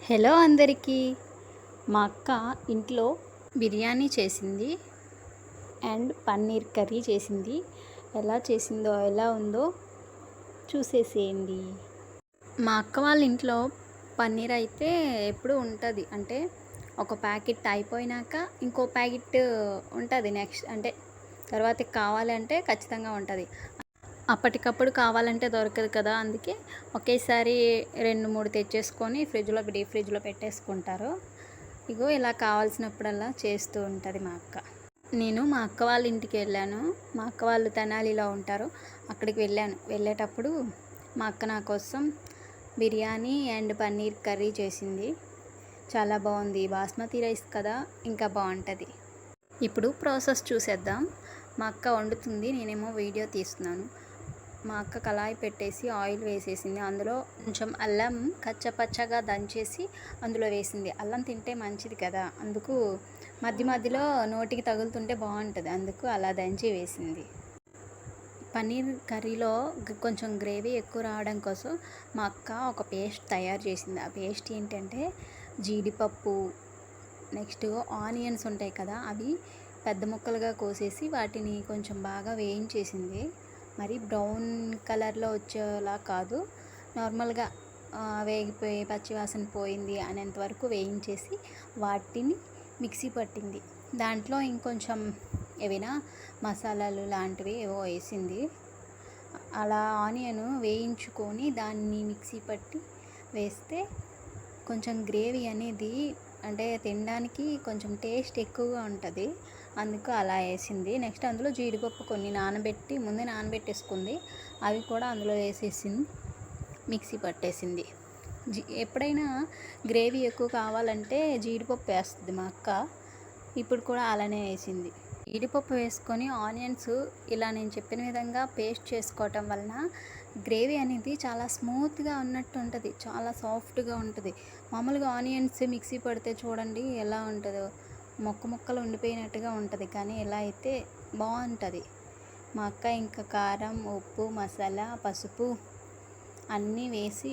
Hello అందరికీ. మా అక్క ఇంట్లో బిర్యానీ చేసింది అండ్ పన్నీర్ కర్రీ చేసింది. ఎలా చేసిందో ఎలా ఉందో చూసేసేయండి. మా అక్క వాళ్ళ ఇంట్లో పన్నీర్ అయితే ఎప్పుడు ఉంటుంది, అంటే ఒక ప్యాకెట్ అయిపోయినాక ఇంకో ప్యాకెట్ ఉంటుంది నెక్స్ట్, అంటే తర్వాత కావాలంటే ఖచ్చితంగా ఉంటుంది. అప్పటికప్పుడు కావాలంటే దొరకదు కదా, అందుకే ఒకేసారి 2-3 తెచ్చేసుకొని డీప్ ఫ్రిడ్జ్లో పెట్టేసుకుంటారు. ఇగో ఇలా కావాల్సినప్పుడల్లా చేస్తూ ఉంటుంది మా అక్క. నేను మా అక్క వాళ్ళ ఇంటికి వెళ్ళాను. మా అక్క వాళ్ళు తెనాలిలో ఉంటారు, అక్కడికి వెళ్ళేటప్పుడు మా అక్క నా కోసం బిర్యానీ అండ్ పన్నీర్ కర్రీ చేసింది. చాలా బాగుంది. బాస్మతి రైస్ కదా, ఇంకా బాగుంటుంది. ఇప్పుడు ప్రాసెస్ చూసేద్దాం. మా అక్క వండుతుంది, నేనేమో వీడియో తీస్తున్నాను. మా అక్క కళాయి పెట్టేసి ఆయిల్ వేసేసింది. అందులో కొంచెం అల్లం కచ్చపచ్చగా దంచేసి అందులో వేసింది. అల్లం తింటే మంచిది కదా, అందుకు మధ్యలో నోటికి తగులుతుంటే బాగుంటుంది, అందుకు అలా దంచి వేసింది. పన్నీర్ కర్రీలో కొంచెం గ్రేవీ ఎక్కువ రావడం కోసం మా అక్క ఒక పేస్ట్ తయారు చేసింది. ఆ పేస్ట్ ఏంటంటే జీడిపప్పు, నెక్స్ట్ ఆనియన్స్ ఉంటాయి కదా, అవి పెద్ద ముక్కలుగా కోసేసి వాటిని కొంచెం బాగా వేయించేసింది. మరి బ్రౌన్ కలర్లో వచ్చేలా కాదు, నార్మల్గా వేగిపోయి పచ్చివాసన పోయింది అనేంత వరకు వేయించేసి వాటిని మిక్సీ పట్టింది. దాంట్లో ఇంకొంచెం ఏవైనా మసాలాలు లాంటివి ఏవో వేసింది. అలా ఆనియన్ వేయించుకొని దాన్ని మిక్సీ పట్టి వేస్తే కొంచెం గ్రేవీ అనేది, అంటే తినడానికి కొంచెం టేస్ట్ ఎక్కువగా ఉంటుంది, అందుకు అలా వేసింది. నెక్స్ట్ అందులో జీడిపప్పు కొన్ని ముందే నానబెట్టేసుకుంది, అవి కూడా అందులో వేసేసింది, మిక్సీ పట్టేసింది. ఎప్పుడైనా గ్రేవీ ఎక్కువ కావాలంటే జీడిపప్పు వేస్తుంది మా అక్క, ఇప్పుడు కూడా అలానే వేసింది. జీడిపప్పు వేసుకొని ఆనియన్స్ ఇలా నేను చెప్పిన విధంగా పేస్ట్ చేసుకోవటం వలన గ్రేవీ అనేది చాలా స్మూత్గా ఉన్నట్టు ఉంటుంది, చాలా సాఫ్ట్గా ఉంటుంది. మామూలుగా ఆనియన్స్ మిక్సీ పడితే చూడండి ఎలా ఉంటుందో, ముక్కలు ఉండిపోయినట్టుగా ఉంటుంది, కానీ ఇలా అయితే బాగుంటుంది. మా అక్క ఇంకా కారం, ఉప్పు, మసాలా, పసుపు అన్నీ వేసి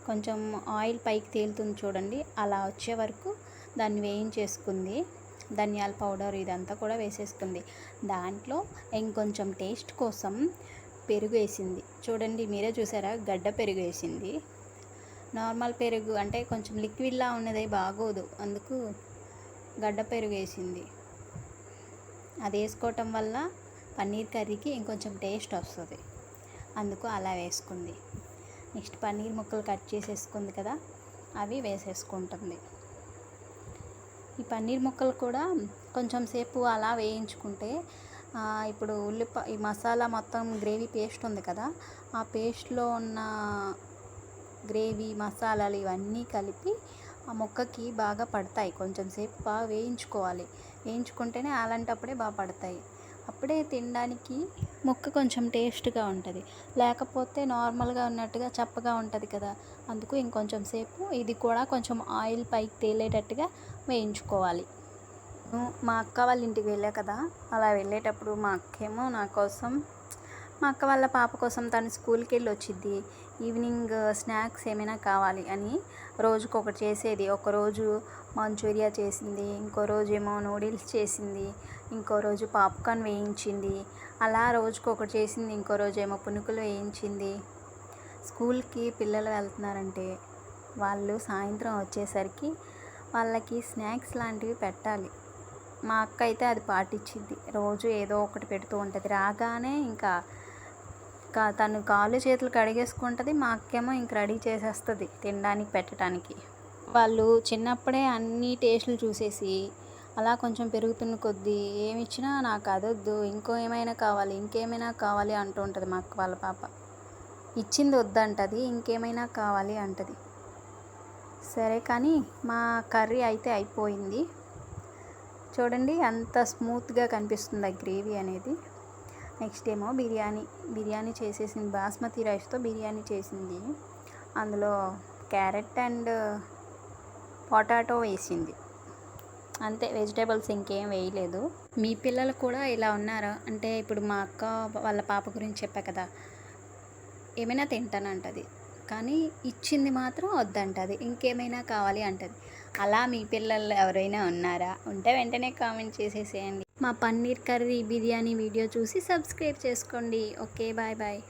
కొంచెం ఆయిల్ పైకి తేలుతుంది చూడండి, అలా వచ్చే వరకు దాన్ని వేయించేసుకుంది. ధనియాల పౌడర్ ఇదంతా కూడా వేసేసుకుంది. దాంట్లో ఇంకొంచెం టేస్ట్ కోసం పెరుగు వేసింది. చూడండి, మీరే చూసారా, గడ్డ పెరుగు వేసింది. నార్మల్ పెరుగు అంటే కొంచెం లిక్విడ్లా ఉన్నది బాగోదు, అందుకు గడ్డ పెరుగు వేసింది. అది వేసుకోవటం వల్ల పన్నీర్ కర్రీకి ఇంకొంచెం టేస్ట్ వస్తుంది, అందుకు అలా వేసుకుంది. నెక్స్ట్ పన్నీర్ ముక్కలు కట్ చేసేసుకుంది కదా, అవి వేసేసుకుంటుంది. ఈ పన్నీర్ ముక్కలు కూడా కొంచెం సేపు అలా వేయించుకుంటే ఇప్పుడు ఈ మసాలా మొత్తం గ్రేవీ పేస్ట్ ఉంది కదా, ఆ పేస్ట్లో ఉన్న గ్రేవీ మసాలాలు ఇవన్నీ కలిపి ఆ ముక్కకి బాగా పడతాయి. కొంచెం సేపు బాగా వేయించుకుంటేనే అలాంటప్పుడే బాగా పడతాయి, అప్పుడే తినడానికి ముక్క కొంచెం టేస్ట్గా ఉంటుంది. లేకపోతే నార్మల్గా ఉన్నట్టుగా చప్పగా ఉంటుంది కదా, అందుకు ఇంకొంచెం సేపు ఇది కూడా కొంచెం ఆయిల్ పైకి తేలేటట్టుగా వేయించుకోవాలి. మా అక్క వాళ్ళ ఇంటికి వెళ్ళా కదా, అలా వెళ్ళేటప్పుడు మా అక్కేమో మా అక్క వాళ్ళ పాప కోసం తను స్కూల్కి వెళ్ళి వచ్చింది. ఈవినింగ్ స్నాక్స్ ఏమైనా కావాలి అని రోజుకొకటి చేసేది. ఒకరోజు మంచూరియా చేసింది, ఇంకో రోజు ఏమో నూడిల్స్ చేసింది, ఇంకో రోజు పాప్కార్న్ వేయించింది. అలా రోజుకొకటి చేసింది. ఇంకో రోజు ఏమో పునుకులు వేయించింది. స్కూల్కి పిల్లలు వెళ్తున్నారంటే వాళ్ళు సాయంత్రం వచ్చేసరికి వాళ్ళకి స్నాక్స్ లాంటివి పెట్టాలి. మా అక్క అయితే అది పాటించింది, రోజు ఏదో ఒకటి పెడుతూ ఉంటుంది. రాగానే ఇంకా తను కాళ్ళు చేతులు కడిగేసుకుంటుంది, మా అక్కేమో ఇంక రెడీ చేసేస్తుంది తినడానికి పెట్టడానికి. వాళ్ళు చిన్నప్పుడే అన్ని టేస్టులు చూసేసి అలా కొంచెం పెరుగుతున్న కొద్దీ ఏమిచ్చినా నాకు అదొద్దు, ఇంకేమైనా కావాలి అంటూ ఉంటుంది మా అక్క వాళ్ళ పాప. ఇచ్చింది వద్దంటది, ఇంకేమైనా కావాలి అంటది. సరే కానీ మా కర్రీ అయితే అయిపోయింది. చూడండి ఎంత స్మూత్గా కనిపిస్తుంది ఆ గ్రేవీ అనేది. నెక్స్ట్ ఏమో బిర్యానీ చేసేసింది. బాస్మతి రైస్తో బిర్యానీ చేసింది. అందులో క్యారెట్ అండ్ పొటాటో వేసింది, అంతే. వెజిటేబుల్స్ ఇంకేం వేయలేదు. మీ పిల్లలు కూడా ఇలా ఉన్నారా అంటే, ఇప్పుడు మా అక్క వాళ్ళ పాప గురించి చెప్పా కదా, ఏమైనా తింటానంటది, కానీ ఇచ్చింది మాత్రం వద్దంటది, ఇంకేమైనా కావాలి అంటది. అలా మీ పిల్లలు ఎవరైనా ఉన్నారా? ఉంటే వెంటనే కామెంట్ చేసేసేయండి. మా పన్నీర్ కర్రీ బిర్యానీ వీడియో చూసి సబ్స్క్రైబ్ చేసుకోండి. Okay, bye bye.